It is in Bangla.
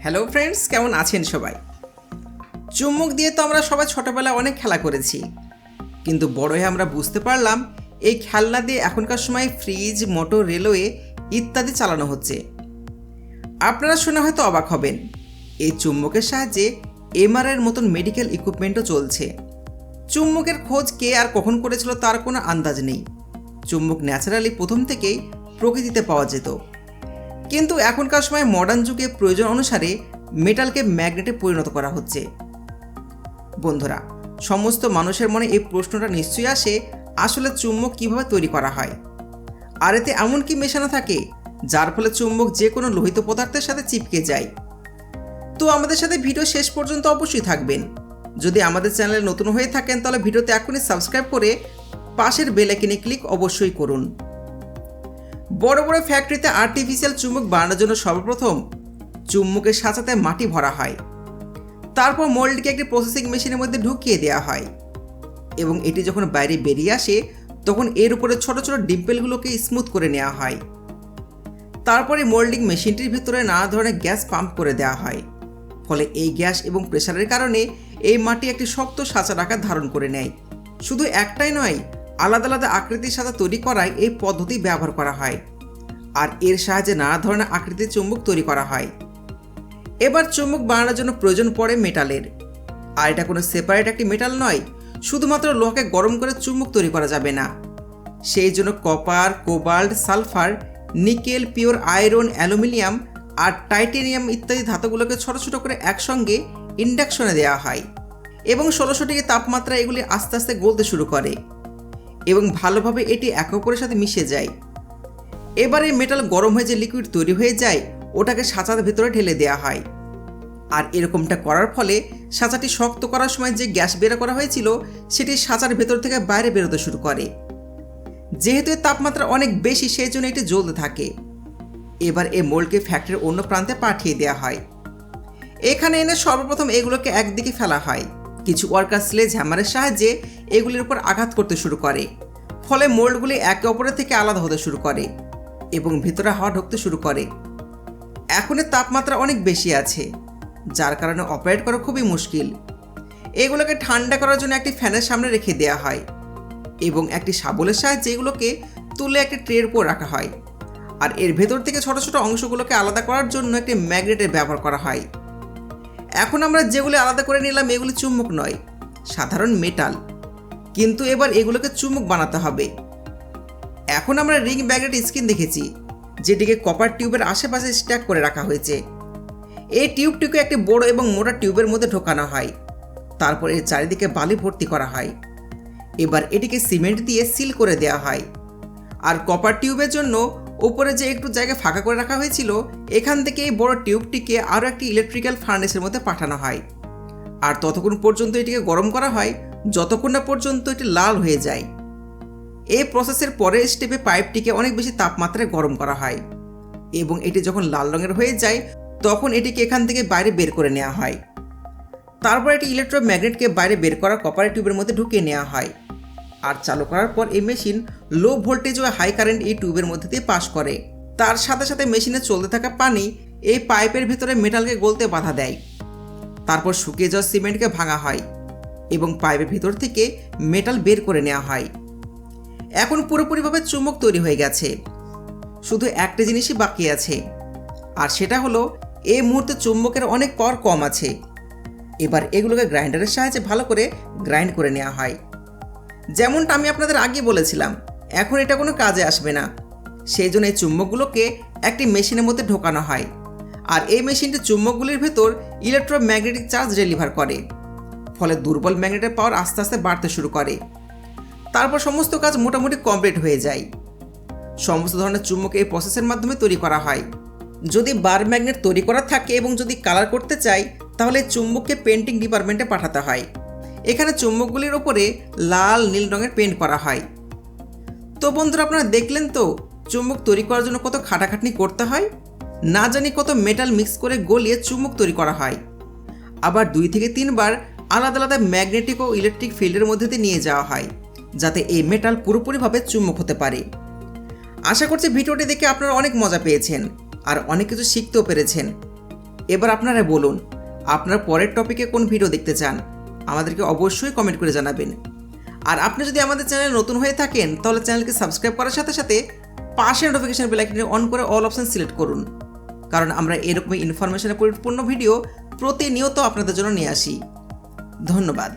হ্যালো ফ্রেন্ডস, কেমন আছেন সবাই? চুম্বক দিয়ে তো আমরা সবাই ছোটবেলায় অনেক খেলা করেছি, কিন্তু বড় হয়ে আমরা বুঝতে পারলাম এই খেলনা দিয়ে এখনকার সময় ফ্রিজ, মোটর, রেলওয়ে ইত্যাদি চালানো হচ্ছে। আপনারা শুনে হয়তো অবাক হবেন, এই চুম্বকের সাহায্যে এমআরআইয়ের মতন মেডিকেল ইকুইপমেন্টও চলছে। চুম্বকের খোঁজ কে আর কখন করেছিল তার কোনো আন্দাজ নেই। চুম্বক ন্যাচারালি প্রথম থেকেই প্রকৃতিতে পাওয়া যেত, কিন্তু এখনকার সময় মডার্ন যুগে প্রয়োজন অনুসারে মেটালকে ম্যাগনেটে পরিণত করা হচ্ছে। বন্ধুরা, সমস্ত মানুষের মনে এই প্রশ্নটা নিশ্চয়ই আসে, আসলে চুম্বক কিভাবে তৈরি করা হয়, আর এতে এমন কি মেশানো থাকে যার ফলে চুম্বক যে কোনো লোহিত পদার্থের সাথে চিপকে যায়। তো আমাদের সাথে ভিডিও শেষ পর্যন্ত অবশ্যই থাকবেন। যদি আমাদের চ্যানেলে নতুন হয়ে থাকেন তাহলে ভিডিওতে এখনই সাবস্ক্রাইব করে পাশের বেল আইকনে ক্লিক অবশ্যই করুন। বড় বড় ফ্যাক্টরিতে আর্টিফিশিয়াল চুম্বক বানানোর জন্য সর্বপ্রথম চুম্বকের সাঁচাতে মাটি ভরা হয়, তারপর মোল্ডকে একটি প্রসেসিং মেশিনের মধ্যে ঢুকিয়ে দেওয়া হয় এবং এটি যখন বাইরে বেরিয়ে আসে তখন এর উপরে ছোট ছোট ডিম্পেলগুলোকে স্মুথ করে নেওয়া হয়। তারপরে মোল্ডিং মেশিনটির ভিতরে নানা ধরনের গ্যাস পাম্প করে দেওয়া হয়, ফলে এই গ্যাস এবং প্রেসারের কারণে এই মাটি একটি শক্ত সাঁচার আকার ধারণ করে নেয়। শুধু একটাই নয়, আলাদা আলাদা আকৃতির সাথে তৈরি করায় এই পদ্ধতি ব্যবহার করা হয়, আর এর সাহায্যে নানা ধরনের আকৃতির চুম্বক তৈরি করা হয়। এবার চুম্বক বানানোর জন্য প্রয়োজন পড়ে মেটালের, আর এটা কোনো সেপারেট একটি মেটাল নয়। শুধুমাত্র লোহাকে গরম করে চুম্বক তৈরি করা যাবে না, সেই জন্য copper, cobalt, sulphur, nickel, pure iron, aluminium আর টাইটেনিয়াম ইত্যাদি ধাতুগুলোকে ছোট ছোট করে একসঙ্গে ইন্ডাকশনে দেওয়া হয় এবং 1600 ডিগ্রি তাপমাত্রায় এগুলি আস্তে আস্তে গলতে শুরু করে এবং ভালোভাবে এটি একে অপরের সাথে মিশে যায়। এবার এই মেটাল গরম হয়ে যে লিকুইড তৈরি হয়ে যায় ওটাকে সাঁচার ভেতরে ঢেলে দেওয়া হয়, আর এরকমটা করার ফলে সাঁচাটি শক্ত করার সময় যে গ্যাস বের করা হয়েছিল সেটি সাঁচার ভেতর থেকে বাইরে বেরোতে শুরু করে। যেহেতু এর তাপমাত্রা অনেক বেশি সেই জন্য এটি জ্বলতে থাকে। এবার এই মোল্ডকে ফ্যাক্টরির অন্য প্রান্তে পাঠিয়ে দেওয়া হয়। এখানে এনে সর্বপ্রথম এগুলোকে একদিকে ফেলা হয়। কিছু ওয়ার্কার স্লেজ হ্যামারের সাহায্যে এগুলির উপর আঘাত করতে শুরু করে, ফলে মোল্ডগুলি একে অপরের থেকে আলাদা হতে শুরু করে এবং ভিতরে হাওয়া ঢুকতে শুরু করে। এখন এর তাপমাত্রা অনেক বেশি আছে, যার কারণে অপারেট করা খুবই মুশকিল। এগুলোকে ঠান্ডা করার জন্য একটি ফ্যানের সামনে রেখে দেওয়া হয় এবং একটি শাবলের সাহায্যে এগুলোকে তুলে একটি ট্রের উপর রাখা হয়, আর এর ভেতর থেকে ছোট ছোট অংশগুলোকে আলাদা করার জন্য একটি ম্যাগনেটের ব্যবহার করা হয়। এখন আমরা যেগুলি আলাদা করে নিলাম এগুলি চুম্বক নয়, সাধারণ মেটাল, কিন্তু এবার এগুলোকে চুম্বক বানাতে হবে। এখন আমরা রিং ম্যাগনেট স্ক্রিন দেখেছি, যেটিকে কপার টিউবের আশেপাশে স্ট্যাক করে রাখা হয়েছে। এই টিউবটিকে একটি বড় এবং মোটা টিউবের মধ্যে ঢোকানো হয়, তারপর এর চারিদিকে বালি ভর্তি করা হয়। এবার এটিকে সিমেন্ট দিয়ে সিল করে দেওয়া হয়, আর কপার টিউবের জন্য উপরে যে একটু জায়গা ফাঁকা করে রাখা হয়েছিল এখান থেকে এই বড় টিউবটিকে আরও একটি ইলেকট্রিক্যাল ফার্নেসের মধ্যে পাঠানো হয়, আর ততক্ষণ পর্যন্ত এটিকে গরম করা হয় যতক্ষণ না পর্যন্ত এটি লাল হয়ে যায়। এই প্রসেসের পরের স্টেপে পাইপটিকে অনেক বেশি তাপমাত্রায় গরম করা হয় এবং এটি যখন লাল রঙের হয়ে যায় তখন এটিকে এখান থেকে বাইরে বের করে নেওয়া হয়। তারপর এটি ইলেকট্রোম্যাগনেটকে বাইরে বের করা কপার টিউবের মধ্যে ঢুকিয়ে নেওয়া হয়, আর চালু করার পর এই মেশিন লো ভোল্টেজ ও হাই কারেন্ট এই টিউবের মধ্যে দিয়ে পাস করে। তার সাথে সাথে মেশিনে চলতে থাকা পানি এই পাইপের ভিতরে মেটালকে গলতে বাধা দেয়। তারপর শুকিয়ে যাওয়া সিমেন্টকে ভাঙা হয় এবং পাইপের ভিতর থেকে মেটাল বের করে নেওয়া হয়। এখন পুরোপুরিভাবে চুম্বক তৈরি হয়ে গেছে, শুধু একটা জিনিসই বাকি আছে, আর সেটা হলো এই মুহূর্তে চুম্বকের অনেক পাওয়ার কম আছে। এবার এগুলোকে গ্রাইন্ডারের সাহায্যে ভালো করে গ্রাইন্ড করে নেওয়া হয়। যেমনটা আমি আপনাদের আগে বলেছিলাম, এখন এটা কোনো কাজে আসবে না, সেই জন্য এই চুম্বকগুলোকে একটি মেশিনের মধ্যে ঢোকানো হয়, আর এই মেশিনটি চুম্বকগুলির ভেতর ইলেকট্রোম্যাগনেটিক চার্জ ডেলিভার করে, ফলে দুর্বল ম্যাগনেটের পাওয়ার আস্তে আস্তে বাড়তে শুরু করে। তারপর সমস্ত কাজ মোটামুটি কমপ্লিট হয়ে যায়। সমস্ত ধরনের চুম্বক এই প্রসেসের মাধ্যমে তৈরি করা হয়। যদি বার ম্যাগনেট তৈরি করা থাকে এবং যদি কালার করতে চাই তাহলে চুম্বককে পেন্টিং ডিপার্টমেন্টে পাঠাতে হয়। এখানে চুম্বকগুলির ওপরে লাল, নীল রঙের পেন্ট করা হয়। তো বন্ধুরা, আপনারা দেখলেন তো চুম্বক তৈরি করার জন্য কত খাটাখাটনি করতে হয়। না জানি কত মেটাল মিক্স করে গলিয়ে চুম্বক তৈরি করা হয়, আবার 2 থেকে 3 বার আলাদা আলাদা ম্যাগনেটিক ও ইলেকট্রিক ফিল্ডের মধ্যে দিয়ে নিয়ে যাওয়া হয়, যাতে এই মেটাল পুরোপুরিভাবে চুম্বক হতে পারে। আশা করছি ভিডিওটি দেখে আপনারা অনেক মজা পেয়েছেন আর অনেক কিছু শিখতেও পেরেছেন। এবার আপনারা বলুন আপনার পরের টপিকে কোন ভিডিও দেখতে চান, আমাদেরকে অবশ্যই কমেন্ট করে জানাবেন। আর আপনি যদি আমাদের চ্যানেলে নতুন হয়ে থাকেন তাহলে চ্যানেলকে সাবস্ক্রাইব করার সাথে সাথে পাশে নোটিফিকেশন বেল আইকনটি অন করে অল অপশন সিলেক্ট করুন, কারণ আমরা এরকমই ইনফরমেশনে পরিপূর্ণ ভিডিও প্রতিনিয়ত আপনাদের জন্য নিয়ে আসি। ধন্যবাদ।